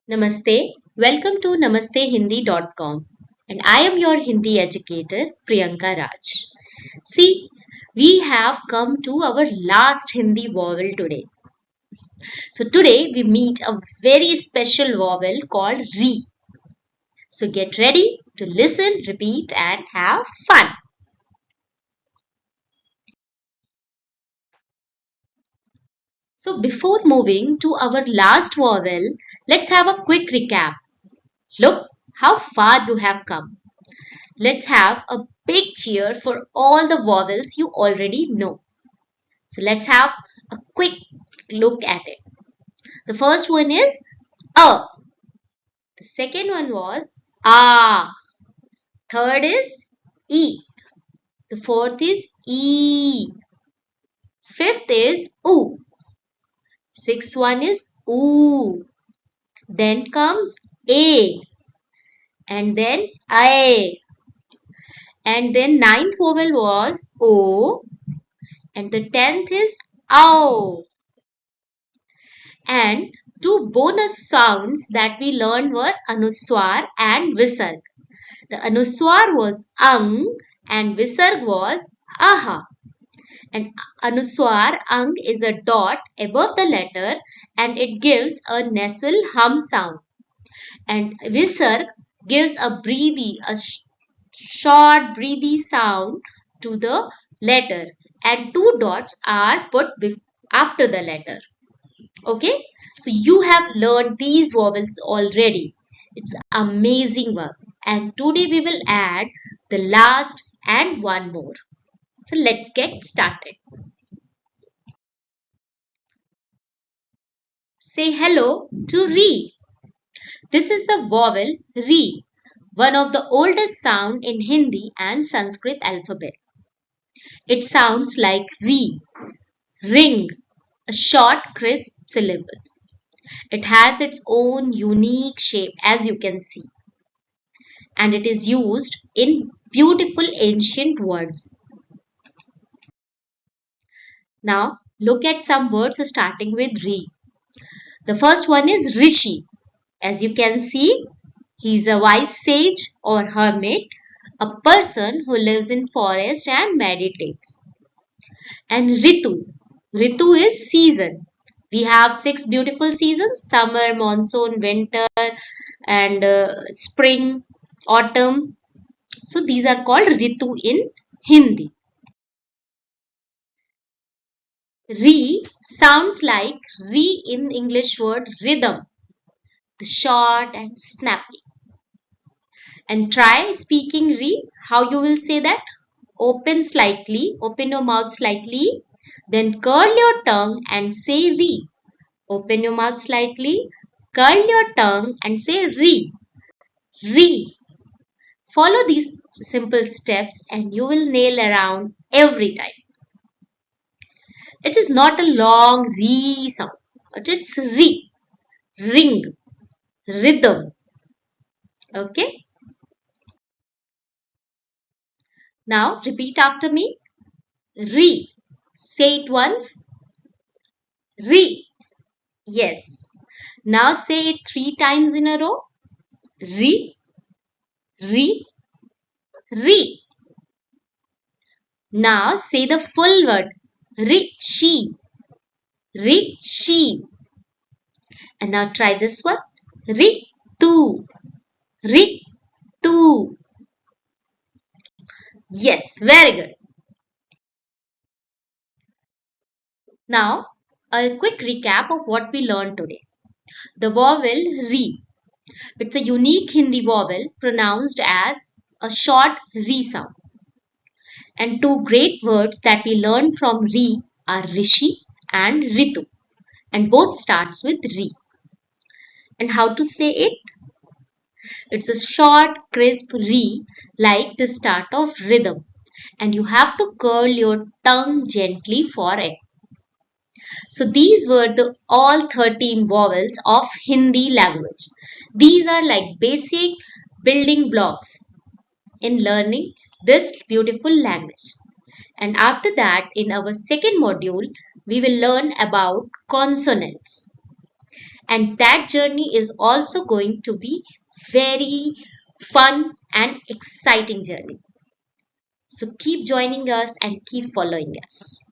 Namaste. Welcome to namastehindi.com. And I am your Hindi educator, Priyanka Raj. See, we have come to our last Hindi vowel today. So today we meet a very special vowel called Re. So get ready to listen, repeat and have fun. So before moving to our last vowel, let's have a quick recap. Look how far you have come. Let's have a big cheer for all the vowels you already know. So let's have a quick look at it. The first one is A. The second one was A. Third is E. The fourth is E. Fifth is U. Sixth one is U. Then comes A. And then I. And then ninth vowel was O. And the 10th is OW. And two bonus sounds that we learned were Anuswar and Visarg. The Anuswar was Ang and Visarg was Aha. And Anuswar Ang is a dot above the letter and it gives a nasal hum sound. And Visarg gives a short breathy sound to the letter and two dots are put after the letter. Okay, so you have learned these vowels already. It's amazing work. And today we will add the last and one more. So let's get started. Say hello to Re. This is the vowel Re, one of the oldest sound in Hindi and Sanskrit alphabet. It sounds like Re, ring, a short crisp syllable. It has its own unique shape as you can see. And it is used in beautiful ancient words. Now look at some words starting with Re. The first one is Rishi. As you can see, he is a wise sage or hermit, a person who lives in forest and meditates. And Ritu. Ritu is season. We have 6 beautiful seasons: summer, monsoon, winter and spring, autumn. So these are called Ritu in Hindi. Re sounds like re in English word rhythm, the short and snappy. And try speaking re. How you will say that? Open slightly, open your mouth slightly, then curl your tongue and say re. Open your mouth slightly, curl your tongue and say re. Re. Follow these simple steps and you will nail around every time. It is not a long re sound, but it's re, ring, rhythm. Okay. Now repeat after me. Re. Say it once. Re. Yes. Now say it 3 times in a row. Re, re, re. Now say the full word. Rishi, rishi. And now try this one. Ritu, ritu. Yes, very good. Now, a quick recap of what we learned today. The vowel re. It's a unique Hindi vowel pronounced as a short re sound. And two great words that we learned from re are rishi and ritu. And both starts with re. And how to say it? It's a short, crisp re like the start of rhythm. And you have to curl your tongue gently for it. So these were the all 13 vowels of Hindi language. These are like basic building blocks in learning this beautiful language. And after that, in our second module, we will learn about consonants. And that journey is also going to be very fun and exciting journey. So keep joining us and keep following us.